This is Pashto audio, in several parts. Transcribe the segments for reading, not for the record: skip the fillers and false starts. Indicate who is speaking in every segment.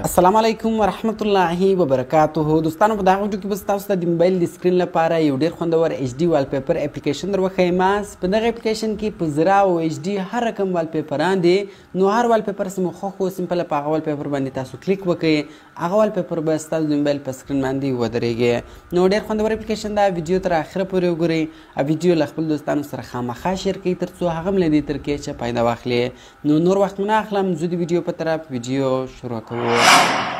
Speaker 1: السلام علیکم ورحمت الله وبرکاته. دوستانو په دغه ویډیو کې به تاسو ته د موبایل د سکرین لپاره یو ډېر خوندور ایچ ډي والپیپر اپلیکیشن در وښیم. په دغه اپلیکیشن کې په زرا او ایچ ډي هر رقم والپیپران دي. نو هر والپیپر چې مو خوښ و سمپل په هغه والپیپر باندې تاسو کلیک وکړئ، هغه والپیپر به ستاسو د موبایل په سکرین باندې ودرېږي. نو ډېر خوندور اپلیکیشن ده. ویډیو تر اخره پورې وګورئ. ویډیو له خپل دوستانو سره خامخا شیر کړئ تر څو هغه هم له دې ترکیې چې فایده واخلي. نو نور وخت نه اخلم، زه د ویډیو په طرف ویډیو شروع کوو.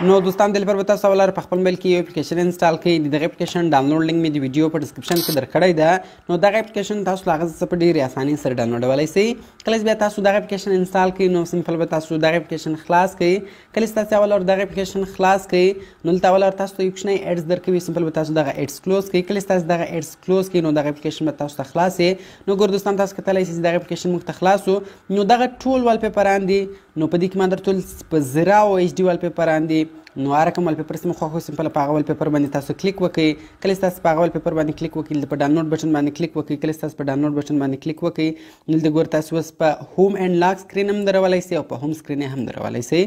Speaker 1: نو دوستان د لپاره به تاسو اول په خپل موبایل کې یو اپلیکیشن انسټال کړئ. دغه اپلیکیشن ډاونلوډ لینک مې د ویډیو په ډسکرپشن کې درکړی ده. نو دغه اپلیکیشن تاسو له هغه څخه په ډېرې اسانۍ سره ډاونلوډولی شئ. کله چې بیا تاسو دغه اپلیکیشن انسټال کړئ نو سمپل به تاسو دغه اپلیکیشن خلاص کړئ. کله چې تاسو اول دغه اپلیکیشن خلاص کړئ نو دلته اول تاسو ته یو کوچنی ایډز درکوي. سمپل به تاسو دغه ایډز کلوز کړئ. کله چې تاسو دغه ایډز کلوز کړئ نو دغه اپلیکیشن به تاسو ته خلاص وي. نو ګور دوستان تاسو کتلی شئ چې دغه اپلیکیشن موږ ته خلاص و. نو دغه ټول والپیپران دي. نو په دې کې ما در ټول په زرا او ایچ ډي والپیپران دي. نو هر رقم والپیپر چې مو خوښ وي سمپل په هغه والپیپر باندې تاسو کلیک وکړئ. کله چې تاسو په هغه والپیپر باندې کلیک وکړئ دلته په ډاونلوډ بټن باندې کلیک وکړئ. کله چې تاسو په ډاونلوډ بټن باندې کلیک وکړئ دلته ګور تاسو اوس په هوم اینډ لاک سکرین هم درولی شئ او په هوم سکرین هم درولی شئ.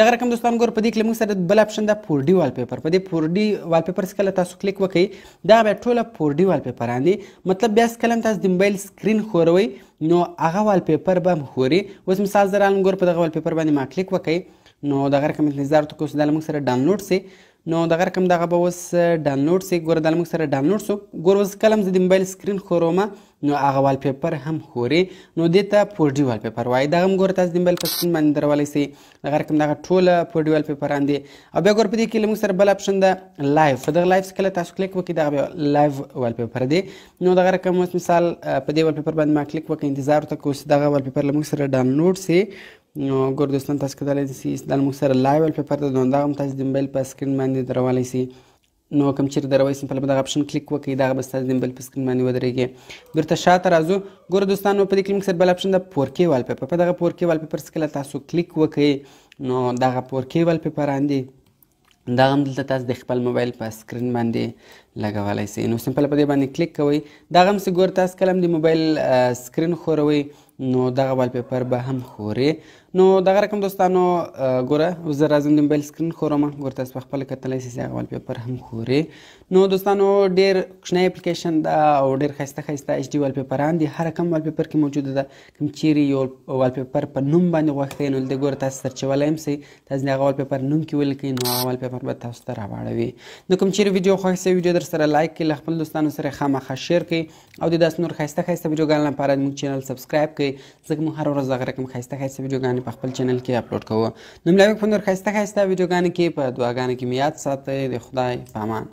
Speaker 1: دغه رقم دوستان ګور په دې کې موږ سره بل اپشن ده فور ډي والپیپر. په دې فور ډي والپیپر چې کله تاسو کلیک وکړئ دا بیا ټوله فور ډي والپیپران دي. مطلب بیا چې کله تاسو د موبایل سکرین ښوروئ نو هغه والپیپر به هم ښوري. اوس مثال زه رالم ګور په دغه والپیپر باندې ما کلیک وکړئ نو دغه رقم انتظار وکړو چې دا له موږ سره ډاونلوډ سي. نو دغه رقم دغه به اوس ډاونلوډ سي. ګوره دا له موږ سره ډاونلوډ سو. ګوره اوس کله هم زه د موبایل سکرین ښورومه نو هغه والپیپر هم ښوري. نو دې ته فور ډي والپیپر وایي. دغه هم ګوره تاسو د موبایل په سکرین باندې درولی سئ. دغه رقم دغه ټوله فور ډي والپیپران دي. او بیا ګوره په دې کې له موږ سره بل اپشن ده لایف. په دغه لایف چې کله تاسو کلیک وکړئ دغه بیا لایف والپیپر دی. نو دغه رقم اوس مثال په دې والپیپر باندې ما کلیک وکړئ انتظار ورته کوو چې دغه والپیپر له موږ سره ډاونلوډ سي. نو ګور دوستان تاسو کتلی شئ دا له موږ سره لایو والپیپر ده. نو دغه هم تاسو د موبایل په سکرین باندې درولی شئ. نو کوم چیرې دروئ سمپل به دغه اپشن کلیک وکړئ دغه به ستاسو د موبایل په سکرین باندې ودرېږي. بیرته شاته راځو. ګوره دوستانو په دې کې موږ سره بل اپشن ده فور کې والپیپر. په دغه فور کې والپیپر چې کله تاسو کلیک وکړئ نو دغه فور کې والپیپران دي. دغه هم دلته تاسو د خپل موبایل په سکرین باندې لګولی شئ. نو سمپل په دې باندې کلیک کوئ. دغه هم چې ګوره تاسو کله هم د موبایل سکرین ښوروئ نو دغه والپیپر به هم ښوري. نو دغه رقم دوستانو ګوره زه راځم د موبایل سکرین ښورومه. ګوره تاسو پخپله کتلی شئ چې هغه والپیپر هم ښوري. نو دوستانو ډېر کوچنی اپلیکیشن ده او ډېر ښایسته ښایسته ایچ ډي والپیپران دي. هر رقم والپیپر کې موجوده ده. کوم چیرې یو والپیپر په نوم باندې غوښتی نو دلته ګوره تاسو سرچولی هم شئ. تاسو د هغه والپیپر نوم کې ولیکئ نو هغه والپیپر به تاسو ته راواړوي. نو کوم چیرې ویډیو خوښ شوي ویډیو در سره لایک کړئ، له خپل دوستانو سره خامخا شیر کړئ او د داسې نور ښایسته ښایسته ویډیوګانو لپاره زموږ چینل سبسکرایب کړئ ځکه موږ هره ورځ دغه رقم ښایسته ښایسته ویډیوګانې په خپل چینل کې اپلوډ کوو. نو ملاوي په نور ښایسته ښایسته ویډیوګانو کې په دعاګانو کې مې یاد ساتئ. د خدای په امان.